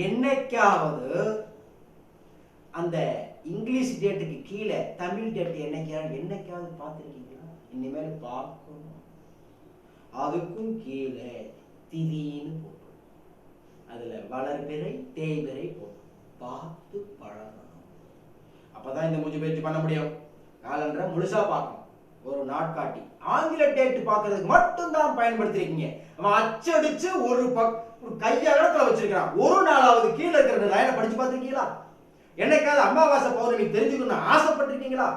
என்னைக்காவது அந்த இங்கிலீஷ் டேட்டுக்கு கீழே தமிழ் டேட் என்னைக்காவது பார்த்துருக்கீங்களா? இனிமேல் பார்க்கணும். அதுக்கும் கீழே திதின்னு போட்டு அதுல வளர்பிறை தேய்பிறை போட்டு பார்த்து பழகணும். அப்பதான் இந்த மூச்சு பயிற்சி பண்ண முடியும். காலண்டரை முழுசா பார்க்கணும். ஒரு நாட்காட்டி ஆங்கில டேட் பார்க்கறதுக்கு மட்டும்தான் பயன்படுத்திருக்கீங்க. அவன் அச்சடிச்சு ஒரு கையகலத்துல வச்சிருக்கான். ஒரு நாளாவது கீழே இருக்கிற லைனை படிச்சு பார்த்திருக்கீங்களா? என்னைக்காவது அமாவாசை பௌர்ணமி தெரிஞ்சுக்கணும்னு ஆசைப்பட்டிருக்கீங்களா?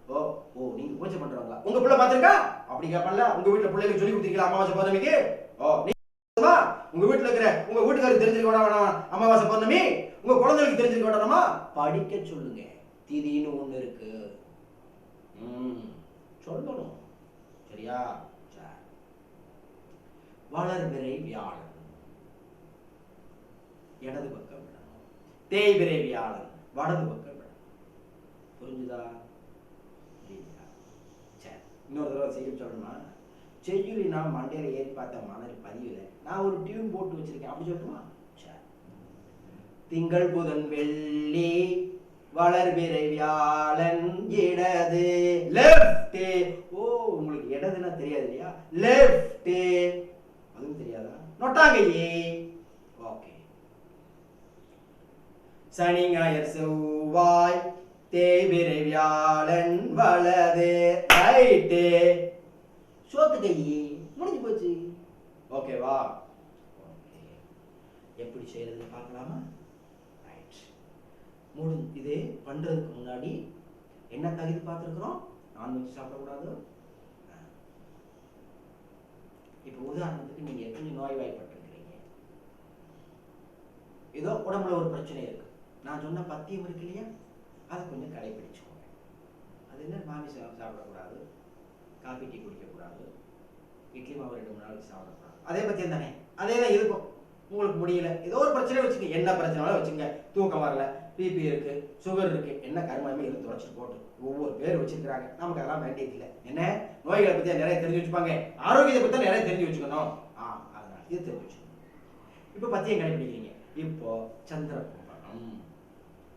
ஓ ஓ நீங்க பூஜை பண்றவங்களா? உங்க பிள்ளை பார்த்திருக்கா? அப்படி கேட்பல. உங்க வீட்டுல பிள்ளைகளுக்கு சொல்லி கொடுத்தீங்களா அமாவாசை பௌர்ணமிக்கு? ஓ உங்க வீட்டுல இருக்கிற உங்க வீட்டுக்காரருக்கு தெரிஞ்சிருக்க வேணாம் அமாவாசை பௌர்ணமி? உங்க குழந்தைகளுக்கு தெரிஞ்சிருக்க வேண்டாமா? படிக்க சொல்லுங்க. திதின்னு ஒண்ணு இருக்கு. சொல்லணும். சரியா? வளர்பிறை வியாழன் இடது பக்கம் விடணும். தேய்பிறை வியாழன் வலது பக்கம் விடணும். புரிஞ்சுதா? சரி, இன்னொரு தடவை செய்ய சொல்லணுமா? செய்யுளி நான் மண்டையில ஏறி பார்த்த மணல் பதிவுல நான் ஒரு டியூன் போட்டு வச்சிருக்கேன். அப்படி சொல்லட்டுமா? சரி. திங்கள் புதன் வெள்ளி வளர்பிறை வியாழன் இடது லெஃப்ட். ஓ உங்களுக்கு இடதுன்னா தெரியாது இல்லையா? லெஃப்ட் அதுவும் தெரியாதா? நொட்டாங்கையே. ஓகே. சனி ஞாயிறு செவ்வாய் தேய்பிறை வியாழன் வலது ரைட்டு சோத்து கையே. முடிஞ்சு போச்சு. ஓகேவா? ஓகே. எப்படி செய்யறதுன்னு பார்க்கலாமா? இது பண்றதுக்கு முன்னாடி என்ன தகுதி பார்த்துருக்கிறோம்? நான்வெஜ் சாப்பிடக்கூடாது. இப்ப உதாரணத்துக்கு நீங்க எத்தனை நோய்வாய்ப்பட்டிருக்கிறீங்க? ஏதோ உடம்புல ஒரு பிரச்சனை இருக்கு. நான் சொன்ன பத்தியம் இருக்கு இல்லையா? அதை கொஞ்சம் கடைபிடிச்சுக்கோங்க. அது என்ன? மாமிசம் சாப்பிடக்கூடாது, காபி டீ குடிக்கக்கூடாது, இட்லி மாவு 2 நாளைக்கு சாப்பிடக்கூடாது. அதே பத்தியம் தானே? அதே தான் இருக்கும். உங்களுக்கு முடியல, ஏதோ ஒரு பிரச்சனை வச்சுங்க. என்ன பிரச்சனை வச்சுங்க. தூக்கம் வரல, பிபி இருக்கு, சுகர் இருக்கு, என்ன கருமாயமே இருந்து தொடச்சிட்டு போட்டு ஒவ்வொரு பேர் வச்சிருக்கிறாங்க. நமக்கு அதெல்லாம் வேண்டியது இல்லை. என்ன நோய்களை பத்தி நிறைய தெரிஞ்சு வச்சுப்பாங்க, ஆரோக்கியத்தை பத்தி நிறைய தெரிஞ்சு வச்சுக்கணும். அதனால இது தெரிஞ்சு வச்சுக்கணும். இப்ப பத்தியம் கடைபிடிக்கிறீங்க. இப்போ சந்திர கும்பகம்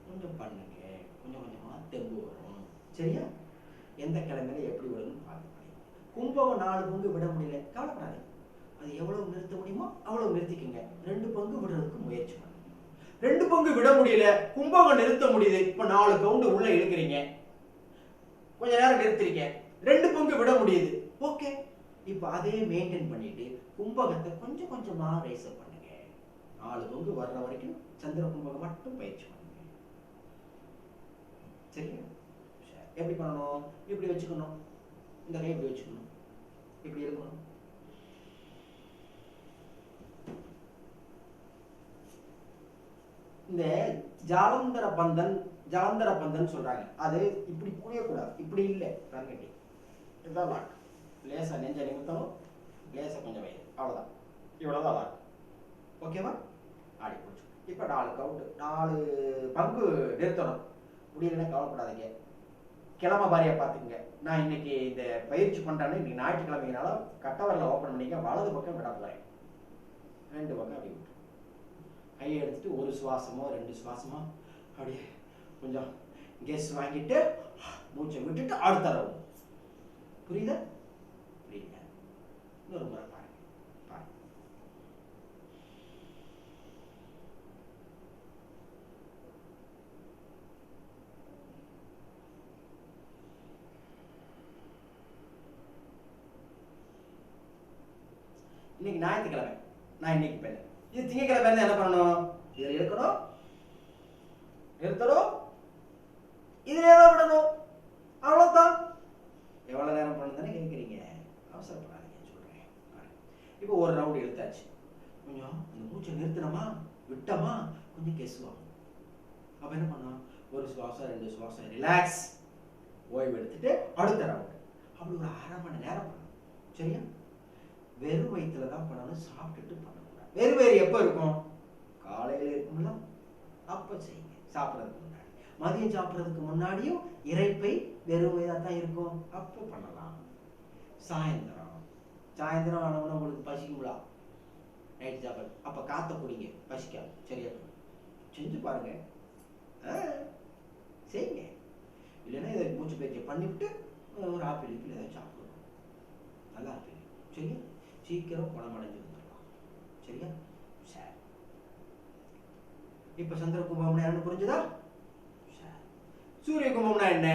கொஞ்சம் பண்ணுங்க. கொஞ்சம் கொஞ்சமா தெம்பு வரும். சரியா? எந்த கிழமையில எப்படி வரும்னு பார்த்து கும்பகம் 4 பங்கு விட முடியல, கவலைப்படாது. அது எவ்வளவு நிறுத்த முடியுமோ அவ்வளவு நிறுத்திக்கங்க. 2 பங்கு விடுறதுக்கு முயற்சி பண்ணுங்க. 2 பங்கு விட முடியல, கும்பகம் நிறுத்த முடியுது. இப்ப 4 கவுண்ட் உள்ள இழுக்கிறீங்க, கொஞ்ச நேரம் நிறுத்திருக்க. 2 பங்கு விட முடியுது. ஓகே. இப்ப அதே மெயின்டைன் பண்ணிட்டு கும்பகத்தை கொஞ்சம் கொஞ்சமா ரைஸ் அப் பண்ணுங்க. 4 பங்கு வர்ற வரைக்கும் சந்திர கும்பகம் மட்டும் பயிற்சி பண்ணுங்க. சரியா? எப்படி பண்ணணும்? இப்படி வச்சுக்கணும். இந்த கை இப்படி வச்சுக்கணும். இப்படி இருக்கணும். இந்த ஜாலந்தர பந்தன் சொல்றாங்க. அது இப்படி புரியக்கூடாது. இப்படி இல்லை. ரங்கட்டி இதுதான் லாக். லேசா நெஞ்ச நிமித்தம், லேசா கொஞ்சம் வயிறு, அவ்வளவுதான். இவ்வளவுதான் லாக். ஓகேவா? ஆடி போச்சு. இப்ப 4 கவுண்ட், 4 பங்கு நிறுத்தணும். முடியலன்னா கவலைப்படாதீங்க. கிழமை பாரியா பாத்துக்கங்க. நான் இன்னைக்கு இந்த பயிற்சி பண்றேன்னு இன்னைக்கு ஞாயிற்றுக்கிழமைனால கட்டவரில் ஓப்பன் பண்ணிக்க. வலது பக்கம் விட போறேன். 2 பக்கம் அப்படி விட்டு கையை எடுத்துட்டு ஒரு சுவாசமோ 2 சுவாசமோ அப்படியே கொஞ்சம் கேஸ் வாங்கிட்டு மூச்சை விட்டுட்டு அடுத்த ரவுண்ட். புரியுதா? புரியுங்க. இன்னொரு முறை பாருங்க. இன்னைக்கு ஞாயிற்றுக்கிழமை. நான் இன்னைக்கு பண்ணேன். இது திங்கக்கிழமை என்ன பண்ணணும்? இதில் இருக்கணும், நிறுத்தணும், இதுல ஏதோ விடணும். அவ்வளவுதான். எவ்வளவு நேரம் பண்ணணும் தானே கேட்குறீங்க? அவசரப்படாதீங்க, சொல்றேன். இப்போ ஒரு ரவுண்ட் இழுத்தாச்சு. கொஞ்சம் அந்த மூச்சை நிறுத்தினோமா விட்டோமா கொஞ்சம் கெசுவாங்க. அப்ப என்ன பண்ணோம்? ஒரு சுவாசம் 2 சுவாசம் ரிலாக்ஸ், ஓய்வு எடுத்துட்டு அடுத்த ரவுண்ட். அப்படி ஒரு 1/2 மணி நேரம் பண்ணணும். சரியா? வெறும் வயிற்றுல தான் பண்ணணும், சாப்பிட்டுட்டு பண்ணக்கூடாது. வெறும் வயிறு எப்போ இருக்கும்? காலையில இருக்கும்ல, அப்ப செய்யுங்க. சாப்பிட்றதுக்கு முன்னாடி, மதியம் சாப்பிட்றதுக்கு முன்னாடியும் இறைப்பை வெறும் வயிறா தான் இருக்கும், அப்போ பண்ணலாம். சாயந்தரம் ஆனவன உங்களுக்கு பசிக்குங்களா? நைட் சாப்பாடு அப்ப காத்த குடிங்க, பசிக்காது. சரியா? செஞ்சு பாருங்க, செய்யுங்க. இல்லைன்னா இதை மூச்சு பயிற்சி பண்ணிவிட்டு ஒரு ஆப்பிள் ஏதாச்சும் சாப்பிடணும். நல்லா ஆப்பிள். சரியா? சீக்கிரம் குணமடைஞ்சு வந்துடலாம். சரியா? சரி. இப்ப சந்திர கும்பம்னா என்னன்னு புரிஞ்சுதா? சூரிய கும்பம்னா என்ன?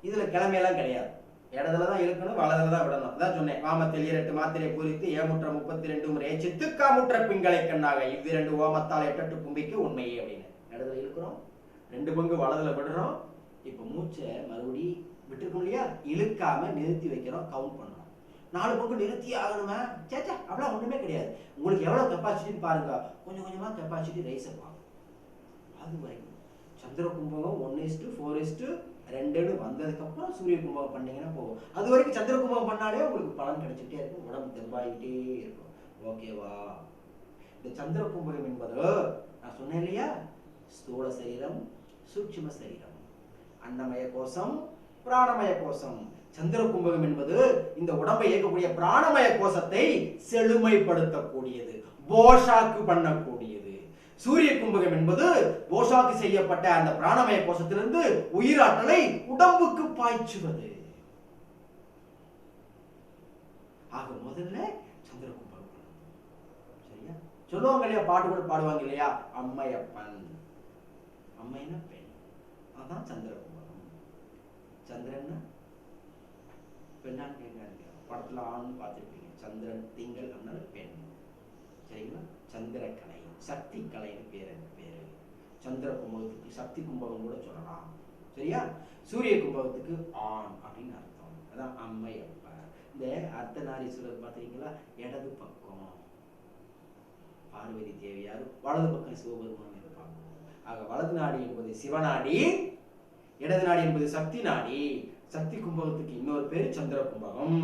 இதுல கிழமையெல்லாம் கிடையாது. இடத்துலதான் இழுக்கணும், வலதுலதான் விடணும். அதான் சொன்னேன், வாமத்தில் 8 மாத்திரை குறித்து ஏமுற்ற 32 முறை சித்துக்காமுற்ற பிங்களை கண்ணாக இவ்விரண்டு ஓமத்தால் 8 கும்பிக்கு உண்மையே அப்படின்னு. இடத்துல இழுக்கிறோம், 2 பங்கு வலதுல விடுறோம். இப்ப மூச்சை மறுபடி விட்டுருக்கோம் இல்லையா, இழுக்காம நிறுத்தி வைக்கிறோம், கவுண்ட் பண்ணணும். 4 பங்கு நிறுத்தி ஆகணுமா? சேச்சா, அப்படிலாம் ஒண்ணுமே கிடையாது. உங்களுக்கு எவ்வளவு கெப்பாசிட்டின்னு பாருங்க, கொஞ்சம் கொஞ்சமா கெப்பாசிட்டி ரைஸ் ஆகும். அது வரைக்கும் சந்திர கும்பகம் 1:4:2 வந்ததுக்கு அப்புறம் சூரிய கும்பகம் பண்ணீங்கன்னா போகும். அது வரைக்கும் சந்திர கும்பகம் பண்ணாலே உங்களுக்கு பலன் கிடைச்சிட்டே இருக்கும், உடம்பு தெம்பாயிட்டே இருக்கும். ஓகேவா? இந்த சந்திர கும்பகம் என்பது நான் சொன்னேன் இல்லையா, ஸ்தூல சரீரம், சூட்சும சரீரம், அன்னமய கோஷம், பிராணமய கோஷம். சந்திர கும்பகம் என்பது இந்த உடம்பை இயக்கக்கூடிய பிராணமய கோஷத்தை செழுமைப்படுத்தக்கூடியது, போஷாக்கு பண்ணக்கூடியது. சூரிய கும்பகம் என்பது போஷாக்கு செய்யப்பட்ட அந்த பிராணமய கோஷத்திலிருந்து உயிராற்றலை உடம்புக்கு பாய்ச்சுவது. ஆக முதல்ல சந்திர கும்பகம். சரியா? சொல்லுவாங்க இல்லையா, பாட்டு கூட பாடுவாங்க இல்லையா, அம்மையப்பன். அம்மைன்னா பெண், அதான் சந்திர கும்பகம். சந்திரன்னா பெண்ணான்னு கேட்காதீங்க, படத்துல ஆண் பார்த்துருப்பீங்க. சந்திரன் திங்கள் அதனால பெண். சரிங்களா? சந்திரக்கலை, சக்தி கலைன்னு பேரு. சந்திர கும்பகத்துக்கு சக்தி கும்பகம் கூட சொல்லலாம். சரியா? சூரிய கும்பகத்துக்கு ஆண் அப்படின்னு அர்த்தம். அதான் அம்மை அப்ப. இந்த அர்த்தநாரீஸ்வரர் பாத்தீங்களா, இடது பக்கம் பார்வதி தேவியார், வலது பக்கம் சிவபெருமான் இருப்பாங்க. ஆக வலது நாடி என்பது சிவநாடி, இடது நாடி என்பது சக்தி நாடி. சக்தி கும்பகத்துக்கு இன்னொரு பேரு சந்திர கும்பகம்.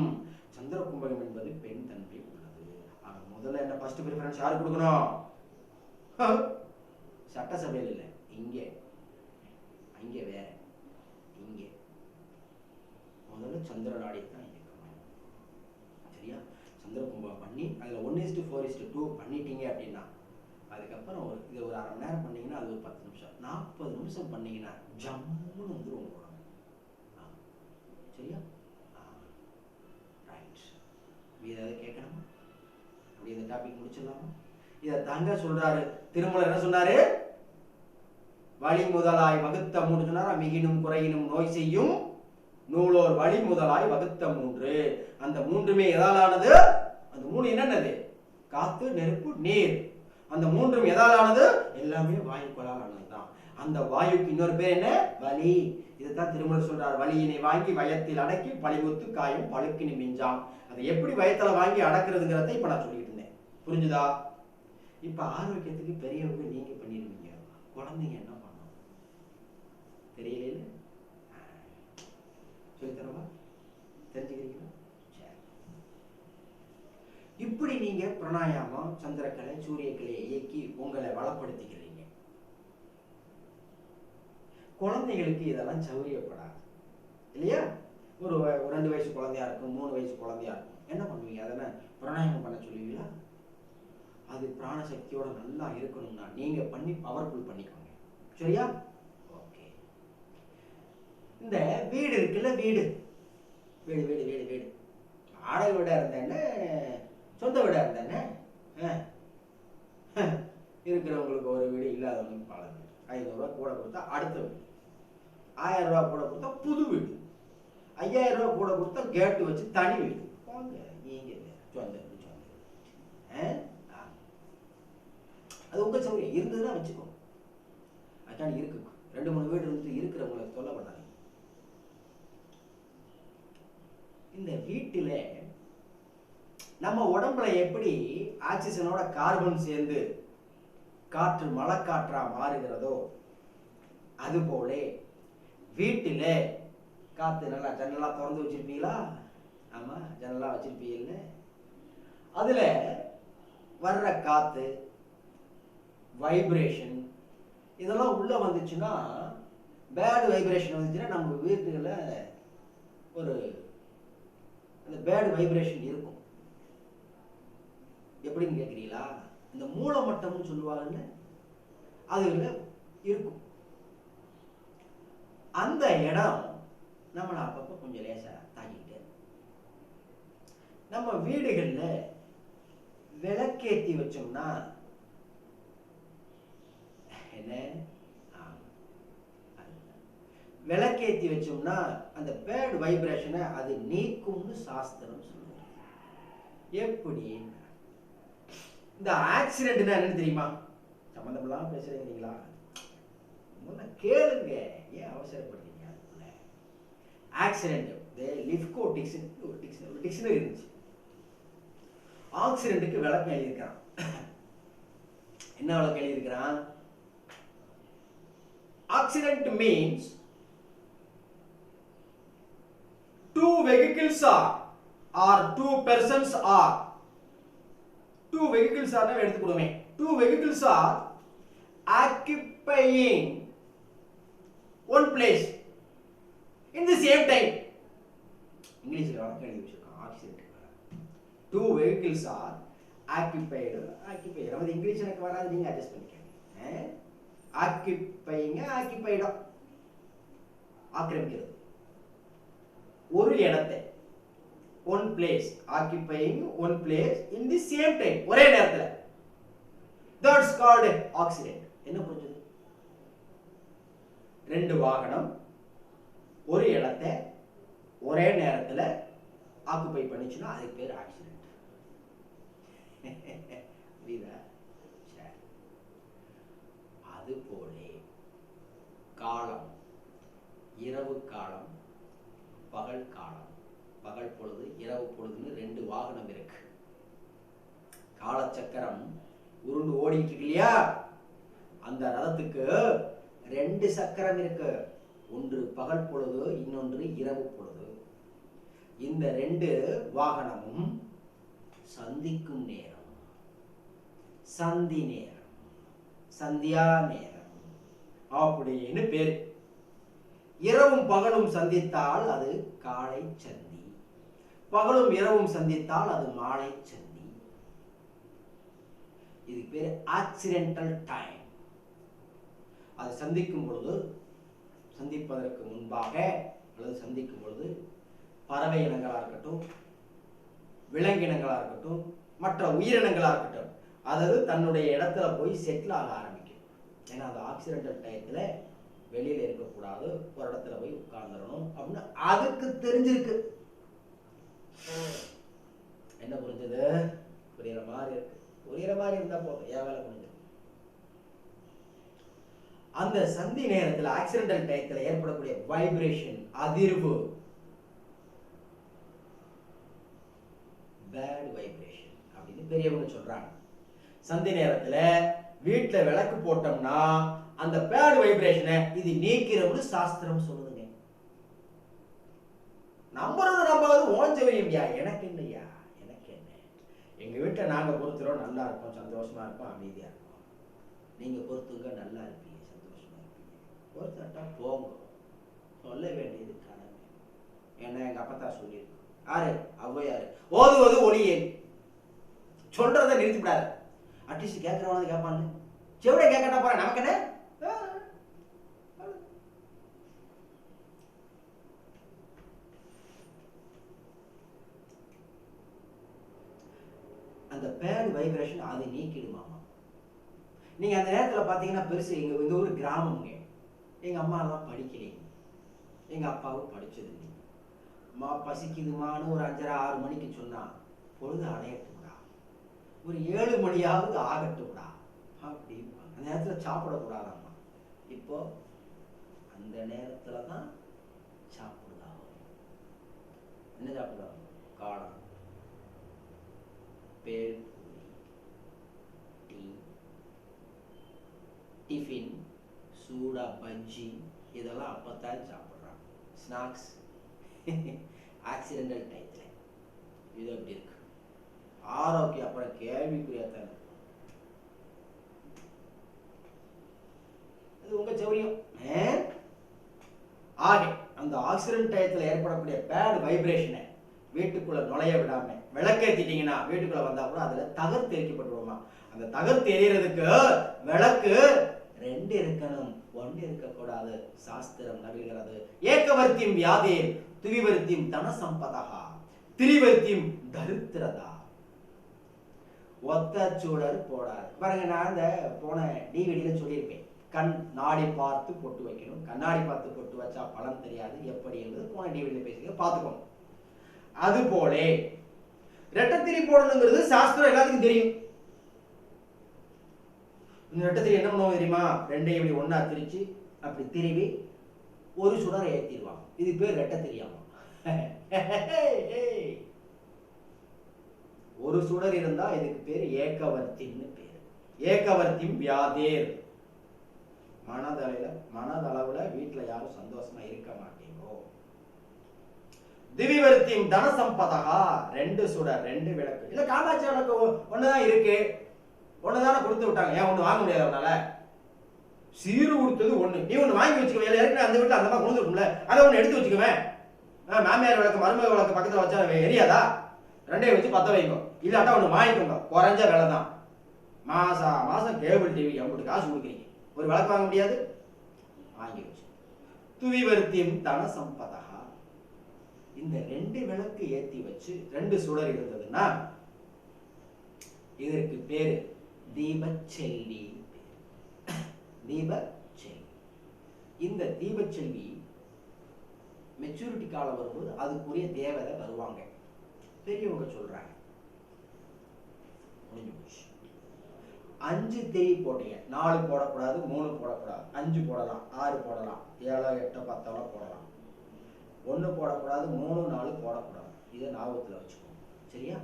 சந்திர கும்பகம் என்பது பெண் தன்மை உள்ளது. ஆக முதல்ல என்ன ஃபர்ஸ்ட் ப்ரிஃபரன்ஸ் யாருக்கு கொடுக்கணும்? சட்டசபையில் இல்லை, இங்கே. அங்கே வேற, இங்கே முதல்ல சந்திர நாடி தான் இயக்கணும். சரியா? சந்திர கும்பகம் பண்ணி அதில் 1:4:2 பண்ணிட்டீங்க அப்படின்னா, அதுக்கப்புறம் இது ஒரு அரை மணி நேரம் பண்ணீங்கன்னா, அது ஒரு 10 நிமிஷம், 40 நிமிஷம் பண்ணீங்கன்னா ஜம்முன்னு வந்துடும் உங்க உடம்பு. சரியா? ரைட். ஏதாவது கேட்கணுமா? அப்படி இந்த டாபிக் முடிச்சிடலாமா? இதை தாங்க சொல்றாரு திருமூலர். என்ன சொன்னாரு? வழி முதலாய் வகுத்த 3 சொன்னாரா, மிகினும் குறையினும் நோய் செய்யும் நூலோர் வழி முதலாய் வகுத்த 3. அந்த 3மே எதாலானது? அந்த 3 என்னன்னது? காத்து, நெருப்பு, நீர். அந்த 3ம் எதாலானது? எல்லாமே வாயுக்களால் ஆனதுதான். அந்த வாயுக்கு இன்னொரு பேர் என்ன? வலி. இதுதான் திருமூலர் சொல்றார், வலியினை வாங்கி வயத்தில் அடக்கி பழிமுத்து காயும் பழுக்கினி மிஞ்சாம். அதை எப்படி வயத்துல வாங்கி அடக்குறதுங்கிறத இப்ப நான் சொல்லிட்டு இருந்தேன். புரிஞ்சுதா? இப்ப ஆரோக்கியத்துக்கு பெரியவங்க நீங்க பண்ணிருவீங்க, குழந்தைங்க என்ன பண்ணும் தெரியல. சொல்லித்தரவா? தெரிஞ்சுக்கிறீங்களா? இப்படி நீங்க பிராணாயாமம், சந்திரக்கலை, சூரியக்கலையை இயக்கி உங்களை வளப்படுத்திக்கிறீங்க. குழந்தைகளுக்கு இதெல்லாம் சௌரியப்படாது இல்லையா? ஒரு 2 வயசு குழந்தையா இருக்கும், 3 வயசு குழந்தையா இருக்கும். என்ன பண்ணுவீங்க? அதெல்லாம் பிராணாயாமம் பண்ண சொல்லுவீங்களா? அது பிராணசக்தியோட நல்லா இருக்கணும்னா நீங்க பண்ணி பவர்ஃபுல் பண்ணிக்கோங்க. சரியா? ஓகே. இந்த வீடு இருக்குல்ல, வீடு வீடு வீடு வீடு வீடு வாடகை வீடா இருந்தேன்னு, சொந்த வீடா இருந்தேன்னு, இருக்கிறவங்களுக்கு ஒரு வீடு, இல்லாதவங்களுக்கு பல வீடு. 500 ரூபா கூட கொடுத்தா அடுத்த வீடு, 1000 ரூபா கூட கொடுத்தா புது வீடு, 5000 ரூபா கூட கொடுத்தா கேட்டு வச்சு தனி வீடு. வாங்க நீங்க சொந்த வீடு, சொந்த வீடு. அது உங்க சௌரியம், இருந்ததுன்னா வச்சுக்கோ. அதான் இருக்கு 2-3 வீடு இருந்து இருக்கிறவங்களை சொல்ல பண்ணாங்க. இந்த வீட்டில நம்ம உடம்புல எப்படி ஆக்சிஜனோட கார்பன் சேர்ந்து காற்று மழைக்காற்றா மாறுகிறதோ, அது போல வீட்டில காத்து நல்லா ஜன்னலா திறந்து வச்சிருப்பீங்களா? ஆமா, ஜன்னலா வச்சிருப்பீங்கல்ல. அதுல வர்ற காத்து, வைப்ரேஷன் இதெல்லாம் உள்ள வந்துச்சுன்னா, பேட் வைப்ரேஷன் வந்துச்சுன்னா நம்ம வீட்டுல ஒரு அந்த பேட் வைப்ரேஷன் இருக்கும். எப்படின்னு கேட்குறீங்களா? இந்த மூலமட்டம்னு சொல்லுவாங்கல்ல, அதுல இருக்கும். அந்த இடம் நம்மளை அப்பப்போ கொஞ்சம் லேசா தாக்கிட்டு, நம்ம வீடுகள்ல விளக்கேத்தி வச்சோம்னா என்ன, விளக்கேத்தி வச்சோம்னா அந்த பேட் வைப்ரேஷனை அது நீக்கும்னு சாஸ்திரம் சொல்லுவாங்க. எப்படி? இந்த ஆக்சிடென்ட்னா என்னன்னு தெரியுமா? சம்பந்தமெல்லாம் பேசுறீங்களா? கேளுங்க, ஏன் அவசரப்படுறீங்க? அதுக்குள்ள ஆக்சிடென்ட் லிஃப்கோ டிக்ஷனரி இருந்துச்சு. ஆக்சிடென்ட்டுக்கு விளக்கம் எழுதியிருக்கிறான். என்ன விளக்கம் எழுதியிருக்கிறான்? Accident means two vehicles are or two persons are, two vehicles are na எடுத்துக்கொடுமே, two vehicles are occupying one place in the same time. இங்கிலீஷ்ல வார்த்தை எழுதி வச்சிருக்கான் accident. two vehicles are occupied. அது இங்கிலீஷ் எனக்கு வராது, நீங்க அட்ஜஸ்ட் பண்ணிக்கங்க. ஆக்கிப்பைங்க, ஆக்கிப்பைடா ஆக்கிரமிக்கிறது ஒரு இடத்தை, one place, occupying one place in the same time, ஒரே நேரத்துல. That's called accident. என்ன புரிஞ்சது? ரெண்டு வாகனம் ஒரு இடத்தை ஒரே நேரத்துல ஆக்குபை பண்ணிச்சுன்னா அதுக்கு பேர் ஆக்சிடென்ட். புரியுதா? அது போல காலம், இரவு காலம், பகல் காலம், பகல் பொழுது இரவு பொழுதுன்னு ரெண்டு வாகனம் இருக்கு. காலச்சக்கரம் உருண்டு ஓடிட்டு இருக்கு இல்லையா? அந்த ரதத்துக்கு ரெண்டு சக்கரம் இருக்கு. ஒன்று பகல் பொழுது, இன்னொன்று இரவு பொழுது. இந்த ரெண்டு வாகனமும் சந்திக்கும் நேரம் சந்தி நேரம், சந்தியா நேரம் அப்படின்னு பேரு. இரவும் பகலும் சந்தித்தால் அது காலை சந்தி, பகலும் இரவும் சந்தித்தால் அது மாலை சந்தி. இது பேர் ஆக்சிடென்டல் டைம். அது சந்திக்கும் பொழுது, சந்திப்பதற்கு முன்பாக அல்லது சந்திக்கும் பொழுது பறவை இனங்களா இருக்கட்டும், விலங்கினங்களா இருக்கட்டும், மற்ற உயிரினங்களா இருக்கட்டும், அதாவது தன்னுடைய இடத்துல போய் செட்டில் ஆக ஆரம்பிக்கும். ஏன்னா அந்த ஆக்சிடென்டல் டயத்துல வெளியில இருக்கக்கூடாது, ஒரு இடத்துல போய் உட்கார்ந்துடணும் அப்படின்னு அதுக்கு தெரிஞ்சிருக்கு. என்ன புரிஞ்சது? புரியுற மாதிரி இருக்கு. புரியுற மாதிரி இருந்தா போதும், ஏன் வேலை புரிஞ்சது. அந்த சந்தி நேரத்தில் ஆக்சிடென்டல் டயத்துல ஏற்படக்கூடிய வைப்ரேஷன், அதிர்வு, பேட் வைப்ரேஷன் அப்படின்னு பெரியவங்க சொல்றாங்க. சந்தி நேரத்துல வீட்டுல விளக்கு போட்டோம்னா அந்த பேட் வைப்ரேஷனை இது நீக்கிறோம்னு சாஸ்திரம் சொல்லுதுங்க. நம்புறது நம்பாவது ஓஞ்சவரியா, எனக்கு என்னையா, எனக்கு என்ன. எங்க வீட்டுல நாங்க பொறுத்துறோம், நல்லா இருப்போம், சந்தோஷமா இருப்போம், அமைதியா இருப்போம். நீங்க பொறுத்துங்க, நல்லா இருப்பீங்க, சந்தோஷமா இருப்பீங்க. பொறுத்தாட்டா போங்க, சொல்ல வேண்டியது கடமை. ஏன்னா எங்க அப்பத்தா சொல்லியிருக்கு, யாரு ஔவையாரு, ஓதுவது ஒளியே, சொல்றதை நிறுத்திவிடாது. அட்லீஸ்ட் கேட்கறவனது கேட்பான்னு, செவிட கேட்கட்டா போற, நமக்கு என்ன. அந்த பேட் வைப்ரேஷன் அதை நீக்கிடுமாமா. நீங்க அந்த நேரத்துல பாத்தீங்கன்னா பெருசு, எங்க இந்த ஒரு கிராமம்ங்க, எங்க அம்மா எல்லாம் படிக்கலைங்க, எங்க அப்பாவும் படிச்சது இல்லைங்க. அம்மா பசிக்குதுமான்னு ஒரு 5:30-6 மணிக்கு சொன்னா பொழுது அடையட்டும்டா, ஒரு 7 மணியாவது ஆகட்டும்டா அப்படின்னு. அந்த நேரத்துல சாப்பிடக்கூடாதாம்மா. இப்போ அந்த நேரத்துலதான் சாப்பிடுதாங்க. என்ன சாப்பிடுதாங்க? காளான், பேல் பூரி, டீ, டிஃபின், சூடா பஜ்ஜி, இதெல்லாம் அப்பத்தான் சாப்பிடுறாங்க. ஸ்நாக்ஸ் ஆக்சிடென்டல் டயத்துல. இது எப்படி இருக்கு? ஆரோக்கியம் அப்புறம் கேள்விக்குரியத்தான. இது உங்க சௌரியம். ஆக அந்த ஆக்சிடென்ட் டயத்துல ஏற்படக்கூடிய பேட் வைப்ரேஷனை வீட்டுக்குள்ள நுழைய விடாம விளக்கேத்திட்டீங்கன்னா வீட்டுக்குள்ள வந்தா கூட அதுல தகர்த்து எரிக்கப்பட்டுருவோமா. அந்த தகர்த்து எரியறதுக்கு விளக்கு ரெண்டு இருக்கணும், ஒன்று இருக்கக்கூடாது. சாஸ்திரம் நவில்கிறது. ஏகவர்த்தியம் வியாதேர் திரிவர்த்தியம் தனசம்பதா திரிவர்த்தியம் தரித்திரதா. ஒத்த சூழல் போடாது. பாருங்க, நான் இந்த போன டிவிடியில சொல்லியிருப்பேன், கண் நாடி பார்த்து பொட்டு வைக்கணும். கண்ணாடி பார்த்து பொட்டு வச்சா பலன் தெரியாது எப்படி என்பது போன டிவிடியில பேசுங்க, பார்த்துக்கோங்க. அது போல ரெட்டத்திரி போடணுங்கிறது சாஸ்திரம் எல்லாத்துக்கும் தெரியும். இந்த ரெட்டத்திரி என்ன பண்ணுவோம் தெரியுமா? ரெண்டையும் இப்படி ஒன்னா திரிச்சு அப்படி திருவி ஒரு சுடரை ஏற்றிடுவாங்க. இது பேர் ரெட்டத்திரியாமா. ஒரு சுடர் இருந்தா இதுக்கு பேர் ஏகவர்த்தின்னு பேர். ஏகவர்த்தியம் வியாதேர். மனதளவுல வீட்டுல யாரும் சந்தோஷமா இருக்க மாட்டீங்கோ. திவிவர்த்தியம் தனசம்பதா. ரெண்டு சுடர், ரெண்டு விளக்கு. இல்ல காமாட்சி விளக்கு ஒண்ணுதான் இருக்கு, ஒண்ணுதானே கொடுத்து விட்டாங்க, ஏன் ஒண்ணு வாங்க முடியாது? அவனால சீரு கொடுத்தது ஒண்ணு, நீ ஒண்ணு வாங்கி வச்சுக்குவேன். ஏற்கனவே அந்த வீட்டுல அந்த மாதிரி கொடுத்துருக்கும்ல, அதை ஒண்ணு எடுத்து வச்சுக்குவேன். மாமியார் விளக்கு மருமக விளக்கு பக்கத்துல வச்சா எரியாதா? ரெண்டையும் வச்சு பத்த வைக்கும். இல்லாட்டா ஒண்ணு வாங்கிக்கோங்க, குறைஞ்ச விலை தான். மாசம் கேபிள் டிவி எவ்வளவு காசு கொடுக்குறீங்க, ஒரு விளக்கு வாங்க முடியாது? வாங்கி வச்சு. துவிவர்த்தியம் தனசம்பதா. இந்த ரெண்டு விளக்கு ஏத்தி வச்சு ரெண்டு சுடர் இருந்ததுன்னா இதற்கு பேரு தீபச்செல்வி. தீபச்செல்வி. இந்த தீபச்செல்வி மெச்சூரிட்டி காலம் வரும்போது அதுக்குரிய தேவதை வருவாங்க. பெரியவங்க சொல்றாங்க, 5 திரி போட்டீங்க, 4 போடக்கூடாது, 3 போடக்கூடாது, 5 போடலாம், 6 போடலாம், 7 8 10 போடலாம். 1 போடக்கூடாது, 3 4 போடக்கூடாது. இதை ஞாபகத்தில் வச்சுக்கோங்க, சரியா?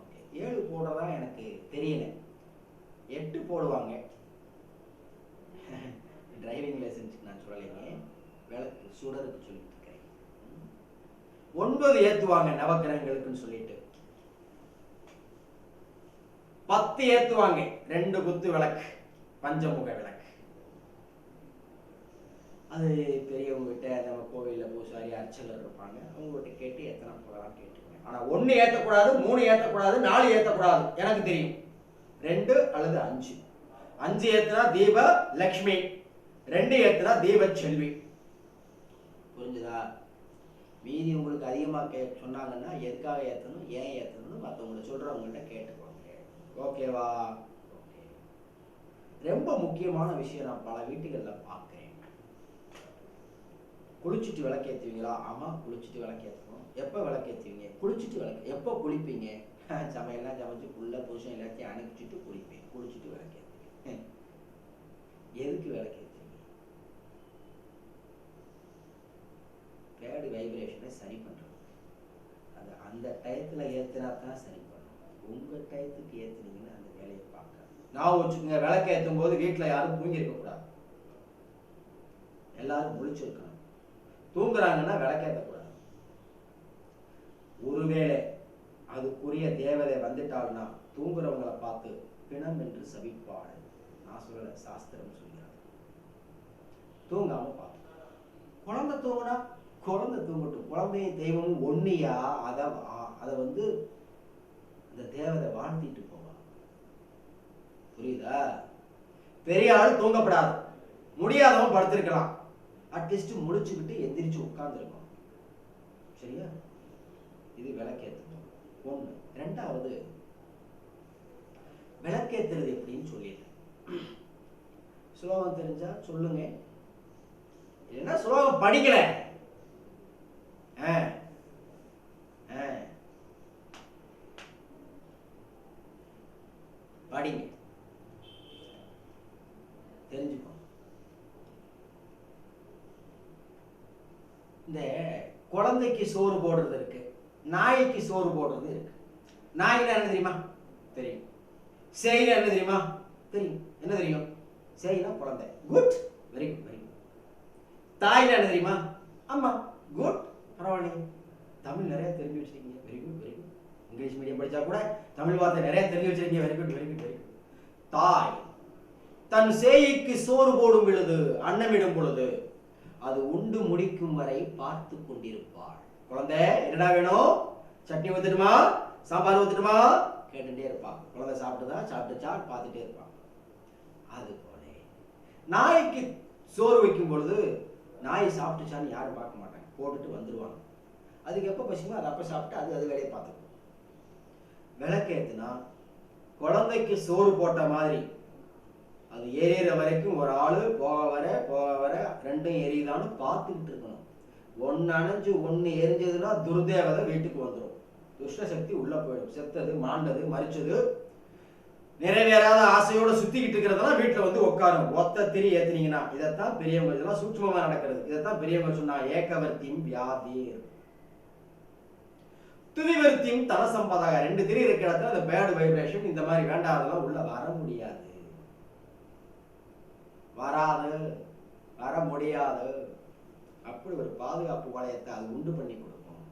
ஓகே. 7 போடுறதா எனக்கு தெரியல, 8 போடுவாங்க. டிரைவிங் லைசன்ஸுக்கு நான் சொல்லலைங்க, விளக்கு சுடருக்கு சொல்லிட்டு இருக்கேன். 9 ஏத்துவாங்க நவக்கிரகங்களுக்குன்னு சொல்லிட்டு. 10 ஏத்துவாங்க 2 குத்து விளக்கு, பஞ்சமுக விளக்கு. அது பெரியவங்க கிட்ட, நம்ம கோவில்ல பூசாரி அர்ச்சகர் இருப்பாங்க, அவங்க கிட்ட கேட்டு எத்தனை போடலாம் கேட்டுக்கோங்க. ஆனா 1 ஏத்தக்கூடாது, 3 ஏத்தக்கூடாது, 4 ஏத்தக்கூடாது. எனக்கு தெரியும் 2 அல்லது 5. 5 ஏத்துனா தீப லட்சுமி, 2 ஏத்துனா தீப செல்வி. புரிஞ்சுதா? மீதி உங்களுக்கு அதிகமா சொன்னாங்கன்னா எதுக்காக ஏத்தணும், ஏன் ஏத்தணும்னு மற்றவங்களை சொல்றவங்கள்ட்ட கேட்டுக்கோங்க. ஓகேவா? ஓகே. ரொம்ப முக்கியமான விஷயம் நான் பல வீட்டுகளில் பார்க்கிறேன். குளிச்சுட்டு விளக்கேற்றுவீங்களா? ஆமா, குளிச்சுட்டு விளக்கேற்றணும். எப்போ விளக்கேற்றுவீங்க? குளிச்சுட்டு விளக்கு. எப்போ குளிப்பீங்க? சமையல்லாம் சமைச்சு புள்ள புருஷன் எல்லாத்தையும் அனுப்பிச்சுட்டு குளிப்பேன். குளிச்சுட்டு விளக்கேற்றுவீங்க. எதுக்கு விளக்கேற்றுவீங்க? பேடு வைப்ரேஷனை சரி பண்றது. அது அந்த டயத்துல ஏத்துனா தான் சரி பண்ணும். உங்க டயத்துக்கு ஏத்துனீங்கன்னா அந்த வேலையை பார்க்க. நான் வச்சுக்கோங்க, விளக்கு ஏற்றும் போது வீட்டுல யாரும் தூங்கி இருக்க கூடாது, எல்லாரும் முழிச்சிருக்கணும். தூங்குறாங்கன்னா விளக்கேற்றக்கூடாது. ஒருவேளை அதுக்குரிய தேவதை வந்துட்டாள்னா தூங்குறவங்களை பார்த்து பிணம் என்று சபிப்பாடு. நான் சொல்லல, சாஸ்திரம் சொல்கிறார். தூங்காம பார்த்து. குழந்தை தூங்குனா குழந்தை தூங்கட்டும், குழந்தையும் தெய்வமும் ஒன்னியா, அதை வந்து அந்த தேவதை வாழ்த்திட்டு போவான். புரியுதா? பெரிய ஆள் தூங்கப்படாது, முடியாதவன் படுத்திருக்கலாம், அட்லீஸ்ட் முடிச்சுக்கிட்டு எந்திரிச்சு உட்கார்ந்து இருக்கணும். சரியா? இது விளக்கேற்றணும். 1. 2வது, விளக்கேற்றுறது எப்படின்னு சொல்லிடுறேன். ஸ்லோகம் தெரிஞ்சா சொல்லுங்க, இல்லைன்னா ஸ்லோகம் படிக்கல படிங்க, தெரிஞ்சுக்கோ. இந்த குழந்தைக்கு சோறு போடுறது இருக்கு, நாய்க்கு சோறு போடுறது இருக்கு. நாய்னா என்ன தெரியுமா? தெரியும். சேய்னா என்ன தெரியுமா? தெரியும். என்ன தெரியும்? சேய்னா குழந்தை. Good, very good, very good. தாய்னா என்ன தெரியுமா? அம்மா. குட், பரவாயில்லையே. தமிழ் நிறைய தெரிஞ்சு வச்சிருக்கீங்க, very good, very good. English medium படிச்சா கூட தமிழ் வார்த்தை நிறைய தெரிஞ்சு வச்சிருக்கீங்க, very good, very good, very good. தாய் தன் சேய்க்கு சோறு போடும் பொழுது, அன்னமிடும் பொழுது, அது உண்டு முடிக்கும் வரை பார்த்து கொண்டிருப்பாள். குழந்தை என்னடா வேணும், சட்னி ஊத்துட்டுமா, சாம்பார் ஊத்துட்டுமா கேட்டுட்டே இருப்பான். குழந்தை சாப்பிட்டுதா, சாப்பிட்டுச்சா பார்த்துட்டே இருப்பான். அது போல நாய்க்கு சோறு வைக்கும் பொழுது நாய் சாப்பிட்டுச்சான்னு யாரும் பார்க்க மாட்டாங்க, போட்டுட்டு வந்துடுவாங்க. அதுக்கு எப்போ பசிக்குமோ அதை அப்போ சாப்பிட்டு அது வேலையை பார்த்துக்கும். விளக்கேத்துனா குழந்தைக்கு சோறு போட்ட மாதிரி அது எரியிற வரைக்கும் ஒரு ஆளு போக வர ரெண்டும் எரியுதான்னு பார்த்துக்கிட்டு இருக்கணும். ஒன்னு அணைஞ்சு ஒன்னு எரிஞ்சதுன்னா துர்தேவதை வீட்டுக்கு வந்துடும், துஷ்ட சக்தி உள்ள போயிடும். செத்தது, மாண்டது, மறிச்சது, நிறைவேறாத ஆசையோட சுத்திக்கிட்டு இருக்கிறதெல்லாம் வீட்டுல வந்து உட்காரும். ஒத்த திரி ஏத்துனீங்கன்னா இதைத்தான் பெரியவங்க, இதெல்லாம் சூட்சமா நடக்கிறது. இதைத்தான் பெரியவங்க சொன்னா ஏகவர்த்தியும் வியாதி துவிவர்த்தியும் தனசம்பதாக. 2 திரி இருக்கிற இடத்துல அந்த பேட் வைப்ரேஷன் இந்த மாதிரி வேண்டாதெல்லாம் உள்ள வர முடியாது, வர முடியாது. அப்படி ஒரு பாதுகாப்பு வளையத்தை அது உண்டு பண்ணி கொடுக்கும்.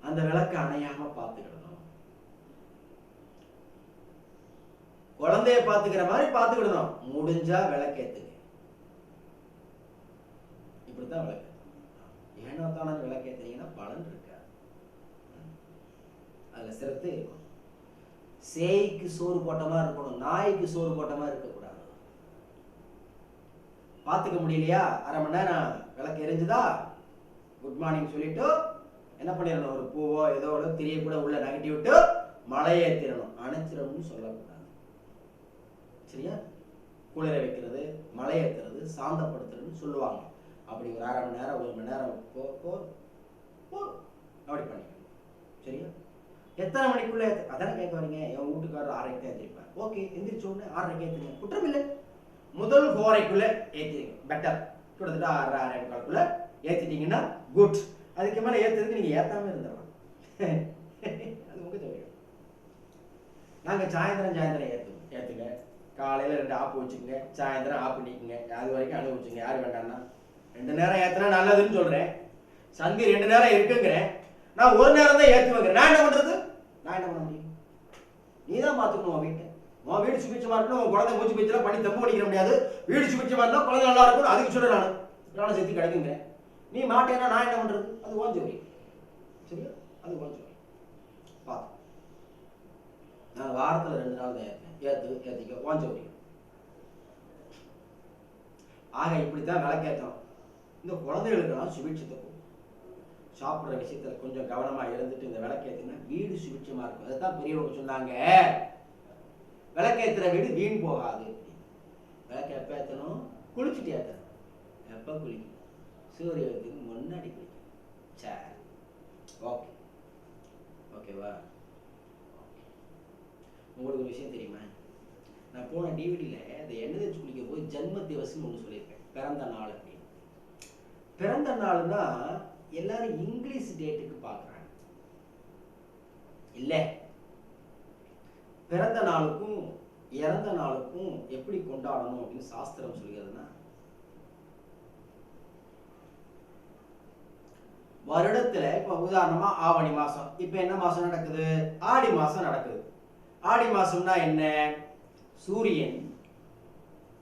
அந்த விளக்கு அணையாம பார்த்துக்கிடணும். குழந்தைய பார்த்துக்கிற மாதிரி பார்த்துக்கிடணும். முடிஞ்சா விளக்கேத்துங்க. இப்படித்தான் விளக்கு. ஏனோ தானே விளக்கேத்துனீங்கன்னா பலன் இருக்காது, அதுல சிரத்தை இருக்கும். சேய்க்கு சோறு போட்ட மாதிரி இருக்கணும், நாய்க்கு சோறு போட்ட மாதிரி இருக்கக்கூடாது. பார்த்துக்க முடியலையா, அரை மணி நேரம் விளக்கு எரிஞ்சுதா, குட் மார்னிங் சொல்லிட்டு என்ன பண்ணிடணும், ஒரு பூவோ ஏதோ திரிய கூட உள்ள நகட்டி விட்டு மலையேற்றிடணும். அணைச்சிடணும்னு சொல்லக்கூடாது, சரியா? குளிர வைக்கிறது, மலையேற்றுறது, சாந்தப்படுத்துறதுன்னு சொல்லுவாங்க. அப்படி ஒரு அரை மணி நேரம் 1 மணி நேரம் அப்படி பண்ணிக்கணும், சரியா? எத்தனை மணிக்குள்ள அதானே கேட்க வரீங்க. என் வீட்டுக்காரர் 6:30 ஏற்றிருப்பேன். ஓகே, எந்திரிச்ச உடனே 6:30 ஏற்றுங்க, குற்றம் இல்லை. முதல் 4:30 ஏற்றிடுங்க, பெட்டர். கிட்டத்தட்ட 6:30 ஏற்றிட்டீங்கன்னா குட். அதுக்கு மேலே ஏற்றுறதுக்கு நீங்கள் ஏற்றாம இருந்துடலாம், அது உங்க தெரியும். நாங்கள் சாயந்தரம் ஏற்றுங்க. காலையில் 2 ஆப்பு வச்சுக்கோங்க, சாயந்தரம் ஆப்பு பண்ணிக்கோங்க. அது வரைக்கும் அனுபவிச்சுங்க, யாரு வேண்டாம்னா. 2 நேரம் ஏற்றினா நல்லதுன்னு சொல்கிறேன். சந்தி 2 நேரம் இருக்குங்கிறேன், நான் 1 நேரம் தான் ஏற்றுவேங்கிறேன். நான் என்ன பண்ணுறது? நான் என்ன பண்ண முடியும்? நீ தான் பார்த்துக்கணும். உன் வீட்டை, உன் வீடு சுபிச்சமா இருக்கணும். உன் குழந்தை மூச்சு பீச்செல்லாம் பண்ணி தப்பு பண்ணிக்கிற முடியாது. வீடு சுபிச்சமா இருந்தால் குழந்தை நல்லா இருக்கும், அதுக்கு சொல்ல நானும் சேர்த்து கிடைக்குங்கிறேன். நீ மாட்டேன்னா நான் என்ன பண்றது? அது ஓஞ்சோரி, சரியா? அது ஓஞ்சோரி. பார்த்து நான் வாரத்தில் 2 நாள் தான் ஏற்றிக்க ஓஞ்சோரி. ஆக இப்படித்தான் விளக்கேற்றோம். இந்த குழந்தைகளுக்கெல்லாம் சுபிட்சத்தை போகும். சாப்பிட்ற விஷயத்துல கொஞ்சம் கவனமா இருந்துட்டு இந்த விளக்கேற்றினா வீடு சுபிட்சமா இருக்கும். அதைத்தான் பெரியவங்க சொன்னாங்க, விளக்கேற்றுற வீடு வீண் போகாது. விளக்கு எப்போ ஏற்றணும்? குளிச்சுட்டு ஏற்றணும். எப்போ குளிக்கணும்? சூரியத்துக்கு முன்னாடி குளிக்கணும். சரி, ஓகே, ஓகேவா? உங்களுக்கு ஒரு விஷயம் தெரியுமா? நான் போன டிவிடியில் இந்த எண்ணெய் தேய்ச்சி குளிக்கும் போது ஜென்ம திவசம்னு ஒன்று சொல்லியிருக்கேன், பிறந்த நாள் அப்படின்னு. பிறந்த நாள்னா எல்லாரும் இங்கிலீஷ் டேட்டுக்கு பார்க்குறாங்க. இல்லை, பிறந்த நாளுக்கும் இறந்த நாளுக்கும் எப்படி கொண்டாடணும் அப்படின்னு சாஸ்திரம் சொல்கிறதுனா, வருடத்துல இப்ப உதாரணமா ஆவணி மாசம், இப்ப என்ன மாசம் நடக்குது? ஆடி மாசம் நடக்குது. ஆடி மாசம்னா என்ன? சூரியன்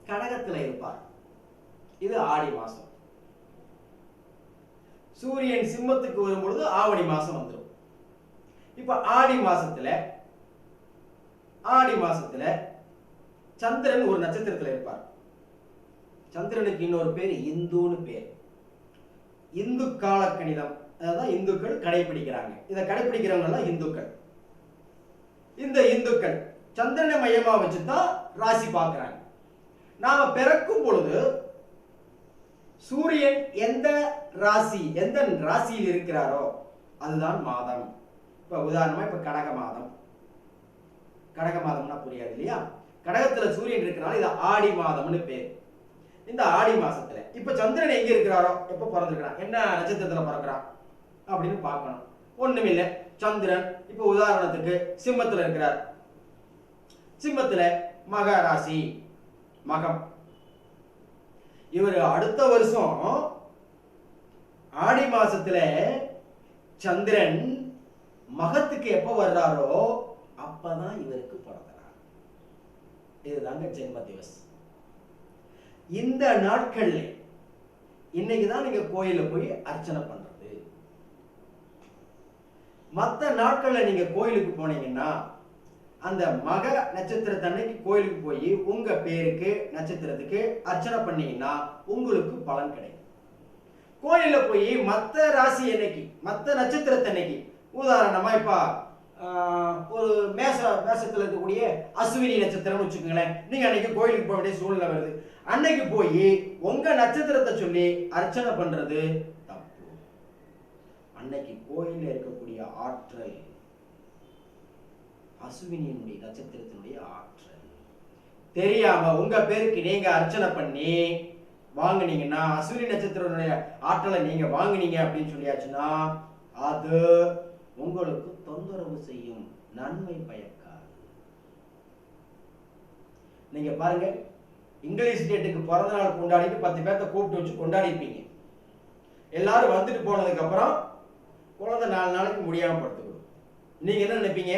கடகத்துல இருப்பார், இது ஆடி மாசம். சூரியன் சிம்மத்துக்கு வரும்பொழுது ஆவணி மாசம் வந்துடும். இப்ப ஆடி மாசத்துல சந்திரன் ஒரு நட்சத்திரத்துல இருப்பார். சந்திரனுக்கு இன்னொரு பேர் இந்துன்னு பேர். இந்து கால கணிதம், அதான் இந்துக்கள் கடைபிடிக்கிறாங்க. இதை கடைபிடிக்கிறவங்க எல்லாம் இந்துக்கள். இந்த இந்துக்கள் சந்திரனை மையமா வச்சுதான் ராசி பார்க்கிறாங்க. நாம பிறக்கும் பொழுது சூரியன் எந்த ராசியில் இருக்கிறாரோ அதுதான் மாதம். இப்ப உதாரணமா இப்ப கடக மாதம்னா புரியாது இல்லையா? கடகத்துல சூரியன் இருக்கிறனால இது ஆடி மாதம்னு பேர். இந்த ஆடி மாசத்துல இப்ப சந்திரன் எங்க இருக்கிறாரோ, எப்ப பிறந்திருக்கிறான், என்ன நட்சத்திரத்துல பிறக்கிறான் அப்படின்னு பார்க்கணும். ஒண்ணுமில்லை, சந்திரன் இப்ப உதாரணத்துக்கு சிம்மத்துல இருக்கிறார். சிம்மத்துல மக ராசி, மகம். இவர் அடுத்த வருஷம் ஆடி மாசத்துல சந்திரன் மகத்துக்கு எப்ப வர்றாரோ அப்பதான் இவருக்கு பிறக்கிறார். இதுதாங்க ஜென்ம திவஸ். இந்த நாட்கள்ல இன்னைக்குதான் நீங்க கோயில போய் அர்ச்சனை பண்றது. மற்ற நாட்கள்ல நீங்க கோயிலுக்கு போனீங்கன்னா அந்த மக நட்சத்திரத்தன்னைக்கு கோயிலுக்கு போய் உங்க பேருக்கு நட்சத்திரத்துக்கு அர்ச்சனை பண்ணீங்கன்னா உங்களுக்கு பலன் கிடைக்கும். கோயில போய் மற்ற ராசி அன்னைக்கு மற்ற நட்சத்திரத்தன்னைக்கு உதாரணமா இப்ப ஒரு மேசத்துல இருக்கக்கூடிய அஸ்வினி நட்சத்திரம்னு வச்சுக்கோங்களேன். நீங்க அன்னைக்கு கோயிலுக்கு போக வேண்டிய சூழ்நிலை வருது. அன்னைக்கு போய் உங்க நட்சத்திரத்தை சொல்லி அர்ச்சனை பண்றது தப்பு. அன்னைக்கு கோயில்ல இருக்கக்கூடிய ஆற்றல் அஸ்வினியினுடைய நட்சத்திரத்தினுடைய ஆற்றல் தெரியாம உங்க பேருக்கு நீங்க அர்ச்சனை பண்ணி வாங்குனீங்கன்னா, அஸ்வினி நட்சத்திரனுடைய ஆற்றலை நீங்க வாங்குனீங்க அப்படின்னு சொல்லியாச்சுன்னா அது உங்களுக்கு தொந்தரவு செய்யும், நன்மை பயக்காது. நீங்க பாருங்க, இங்கிலீஷ் டேட்டுக்கு பிறந்த நாள் கொண்டாடிட்டு 10 பேர்த்த கூப்பிட்டு வச்சு கொண்டாடி இருப்பீங்க. எல்லாரும் வந்துட்டு போனதுக்கு அப்புறம் குழந்தை 4 நாளைக்கு முடியாம படுத்துக்கணும். நீங்க என்ன நினைப்பீங்க?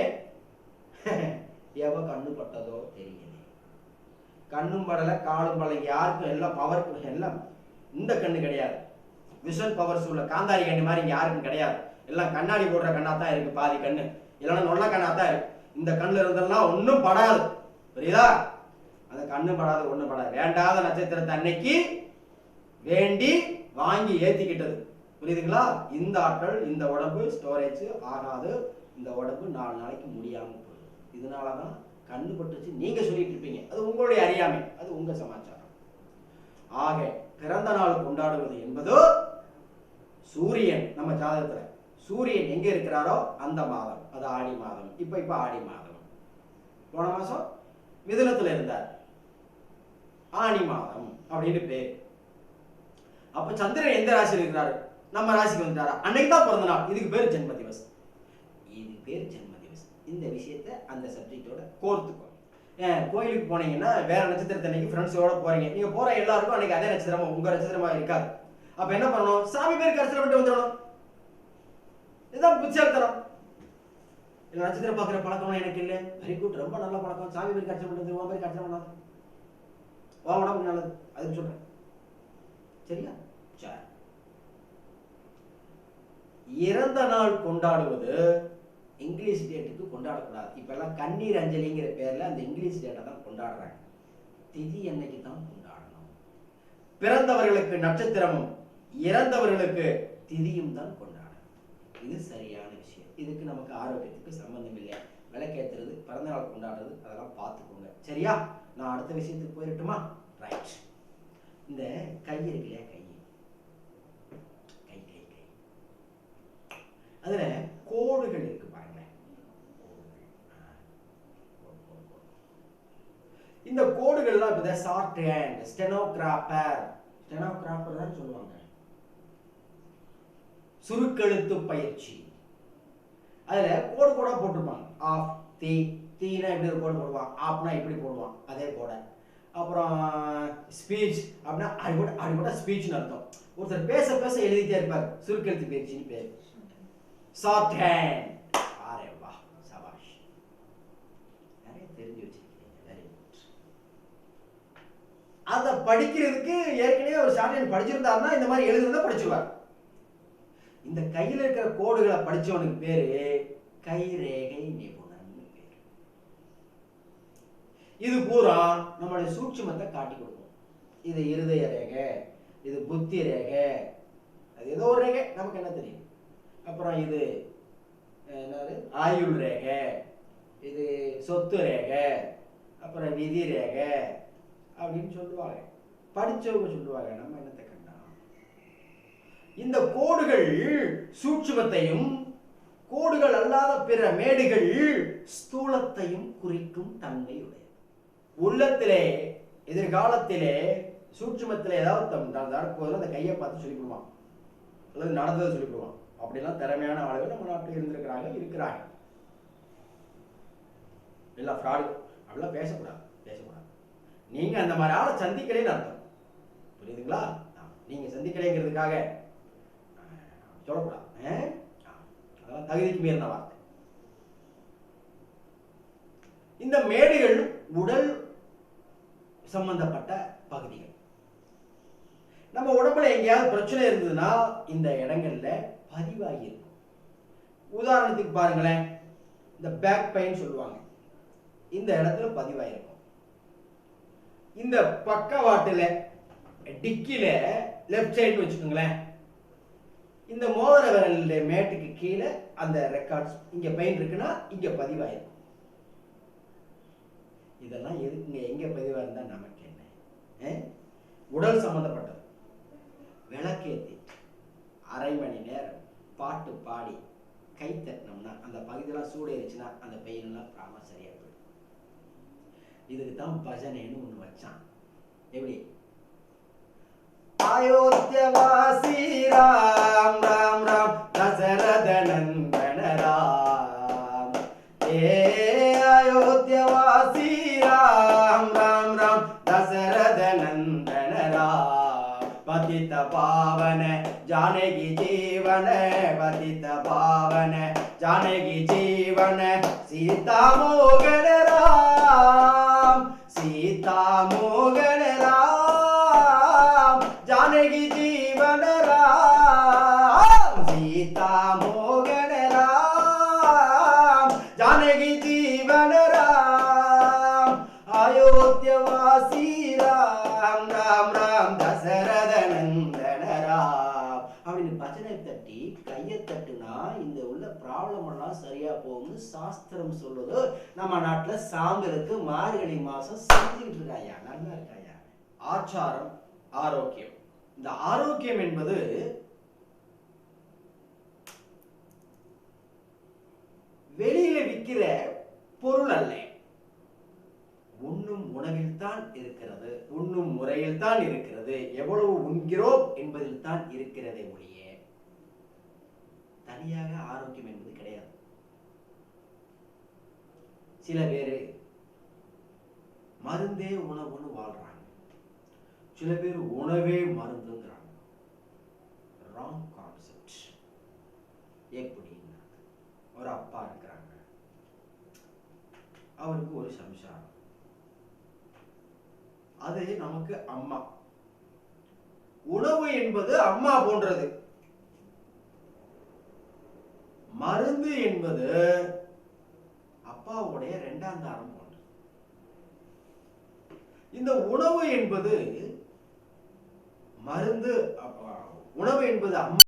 எவ கண்ணு பட்டதோ தெரியல, கண்ணும் படல காலும் படல, யாருக்கும் எல்லாம் பவர் எல்லாம் இந்த கண்ணு கிடையாது, விஷன் பவர்ஸ் உள்ள காந்தாரி கண்ணு மாதிரி யாருக்கும் கிடையாது. எல்லாம் கண்ணாடி போடுற கண்ணா தான் இருக்கு, பாதி கண்ணு இல்லைன்னா நொல்ல கண்ணா தான் இருக்கு. இந்த கண்ணுல இருந்தெல்லாம் ஒன்றும் படாது, புரியுதா? அந்த கண்ணு படாது, ஒன்றும் படாது. வேண்டாத நட்சத்திரத்தை அன்னைக்கு வேண்டி வாங்கி ஏத்திக்கிட்டது, புரியுதுங்களா? இந்த ஆற்றல் இந்த உடம்பு ஸ்டோரேஜ் ஆகாது, இந்த உடம்பு 4 நாளைக்கு முடியாம போகுது. இதனாலதான் கண்ணு பட்டுச்சு நீங்க சொல்லிட்டு இருப்பீங்க, அது உங்களுடைய அறியாமை, அது உங்க சமாச்சாரம். ஆக பிறந்த நாள் கொண்டாடுவது என்பது சூரியன், நம்ம ஜாதகத்துல சூரியன் எங்க இருக்கிறாரோ அந்த மாதம், அது ஆடி மாதம். இப்ப ஆடி மாதம், போன மாசம் மிதுனத்துல இருந்தார், ஆணி மாதம் அப்படின்னு பேர். அப்ப சந்திரன் எந்த ராசியில் இருக்கிறாரு? நம்ம ராசிக்கு வந்துட்டாரா? அன்னைக்கு தான் பிறந்த நாள். இதுக்கு பேர் ஜென்ம திவஸ், இது பேர் ஜென்ம திவஸ். இந்த விஷயத்தை அந்த சப்ஜெக்டோட கோர்த்துக்கோ. கோயிலுக்கு போனீங்கன்னா வேற நட்சத்திரத்தை அன்னைக்கு ஃப்ரெண்ட்ஸோட போறீங்க, நீங்க போற எல்லாருக்கும் அன்னைக்கு அதே நட்சத்திரமா உங்க நட்சத்திரமா இருக்காது. அப்ப என்ன பண்ணணும்? சாமி பேருக்கு அர்ச்சனை பண்ணிட்டு வந்துடணும். இதுதான் புத்திசாலித்தனம். இல்ல நட்சத்திரம் பாக்குற பழக்கம் எனக்கு இல்லை, வெரி குட், ரொம்ப நல்ல பழக்கம். சாமி பேருக்கு அர்ச்சனை பண்ணிட்டு உன் பேருக்கு அர்ச்சனை பண்ணாது, உன் உடம்புக்கு நல்லது, அதுக்கு சொல்றேன். சரியா? சரி. இறந்த நாள் கொண்டாடுவது இங்கிலீஷ் டேட்டுக்கு கொண்டாடக்கூடாது. இப்ப எல்லாம் கண்ணீர் அஞ்சலிங்கிற பேர்ல அந்த இங்கிலீஷ் டேட்டை தான் கொண்டாடுறாங்க. திதி அன்னைக்கு தான் கொண்டாடணும். பிறந்தவர்களுக்கு நட்சத்திரமும் இறந்தவர்களுக்கு திதியும் தான் கொண்டாடணும். இது சரியான விஷயம். இதுக்கு நமக்கு ஆரோக்கியத்துக்கு சம்பந்தம் இல்லை. விளக்கேற்றுறது, பிறந்த நாள் கொண்டாடுறது, அதெல்லாம் பார்த்துக்கோங்க. சரியா? நான் அடுத்த விஷயத்துக்கு போயிடட்டுமா? ரைட். இந்த கை இருக்கு இல்லையா, கை கை கை கை அதுல கோடுகள் இருக்கு பாருங்களேன். இந்த கோடுகள்லாம் இப்ப ஷார்ட் ஹேண்ட், ஸ்டெனோகிராஃபர் தான் சொல்லுவாங்க, சுருக்கெழுத்து பயிற்சி. அதுல கோடு கோடா போட்டிருப்பாங்க. ஆஃப் தி, தீனா இப்படி ஒரு கோடு போடுவான், ஆப்னா இப்படி போடுவான் அதே கோட. அப்புறம் ஸ்பீச் அப்படின்னா அது கூட ஸ்பீச்னு அர்த்தம். ஒருத்தர் பேச பேச எழுதிட்டே இருப்பார், சுருக்கெழுத்து பயிற்சின்னு பேர். Short hand. அரே வா, சபாஷ், நிறைய தெரிஞ்சு வச்சிருக்கீங்க, வெரி குட். அதை படிக்கிறதுக்கு ஏற்கனவே ஒரு ஷார்ட் ஹேண்ட் படிச்சிருந்தாருன்னா இந்த மாதிரி எழுதுறத படிச்சிருவார். இந்த கையில இருக்கிற கோடுகளை படிச்சவனுக்கு பேரு கைரேகை நிபுணன் பேரு. இது பூரா நம்மளுடைய சூட்சுமத்தை காட்டி கொடுக்கும். இது இருதய ரேகை, இது புத்தி ரேகை, அது ஏதோ ஒரு ரேகை, நமக்கு என்ன தெரியும். அப்புறம் இது என்னது, ஆயுள் ரேகை, இது சொத்து ரேகை, அப்புறம் விதி ரேகை அப்படின்னு சொல்லுவாங்க. படிச்சவங்க சொல்லுவாங்க, நம்ம என்னத்தை கண்டா. இந்த கோடுகள் சூட்சுமத்தையும் கோடுகள் அல்லாத பிற மேடுகள் ஸ்தூலத்தையும் குறிக்கும் தன்மை உடையது. உள்ளத்திலே எதிர்காலத்திலே சூட்சுமத்திலே ஏதாவது நடக்கும்போது அந்த கையை பார்த்து சொல்லிவிடுவான், அல்லது நடந்ததை சொல்லிவிடுவான். அப்படிலாம் திறமையான ஆளுகள் நம்ம நாட்டில் இருக்கிறாங்க. எல்லாம் ஃப்ராடு, அப்படிலாம் பேசக்கூடாது. நீங்க அந்த மாதிரி ஆளை சந்திக்கலைன்னு அர்த்தம், புரியுதுங்களா? நீங்க சந்திக்கலைங்கிறதுக்காக சொல்லக்கூடாது, அதெல்லாம் தகுதிக்கு மீறின வார்த்தை. இந்த மேடுகள் உடல் சம்பந்தப்பட்ட பகுதிகள். நம்ம உடம்புல எங்கேயாவது பிரச்சனை இருந்ததுன்னா இந்த இடங்கள்ல பதிவாகி இருக்கும். உதாரணத்துக்கு பாருங்களேன், இந்த பேக் பெயின் சொல்லுவாங்க. இந்த இடத்துல பதிவாயிருக்கும். இந்த பக்கவாட்டுல டிக்கில லெஃப்ட் சைடு வச்சுக்கோங்களேன், இந்த மோதிர விரலுடைய மேட்டுக்கு கீழே அந்த ரெக்கார்ட்ஸ் இங்க பெயின் இருக்குன்னா இங்க பதிவாயிருக்கும். இதெல்லாம் எதுக்குங்க, எங்க பதிவா இருந்தா நமக்கு என்ன? உடல் சம்பந்தப்பட்டது. விளக்கேத்தி அரை மணி நேரம் பாட்டு பாடி கை தட்டினோம்னா அந்த பகுதியெல்லாம் சூடேறிச்சுன்னா அந்த பெயின் எல்லாம் பிராம சரியா போயிடும். இதுக்கு தான் பஜனைன்னு ஒண்ணு வச்சான். எப்படி? அயோத்தியவாசி ராம் ராம் ராம் தசரத நந்தன ராம், அயோத்தியவாசி ராம் ராம் ராம் தசரத நந்தன ராம், பதித பாவன जानकी जीवन, पतित पावन जानकी जीवन, सीता मोगन राम, सीता मोगन राम, जानकी जीवन राम, सीता मोगन राम, जानकी जीवन राम, अयोध्यवासी राम राम राम दशरथ नंदन राम அப்படின்னு பஜனை தட்டி கையை தட்டுனா இந்த உள்ள ப்ராப்ளம் எல்லாம் சரியா போகும்னு சாஸ்திரம் சொல்லுது. நம்ம நாட்டுல சாம்பலுக்கு மார்கழி மாசம் செஞ்சுக்கிட்டு இருக்காயா. நல்லா இருக்காயா. ஆச்சாரம், ஆரோக்கியம். இந்த ஆரோக்கியம் என்பது வெளியில விற்கிற பொருள் அல்ல, உண்ணும் உணவில் தான் இருக்கிறது, உண்ணும் முறையில் தான் இருக்கிறது, எவ்வளவு உண்கிறோம் என்பதில் தான் இருக்கிறதே ஒழிய தனியாக ஆரோக்கியம் என்பது கிடையாது. சில பேரு மருந்தே உணவுன்னு வாழ்றாங்க, சில பேர் உணவே மருந்துங்கிறாங்க. Wrong concept. எப்படின்னா, ஒரு அப்பா இருக்கிறாங்க, அவருக்கு ஒரு சம்சாரம், அது நமக்கு அம்மா. உணவு என்பது அம்மா போன்றது, மருந்து என்பது அப்பாவுடைய இரண்டாம் தாரம் போன்றது. இந்த உணவு என்பது மருந்து, உணவு என்பது அம்மா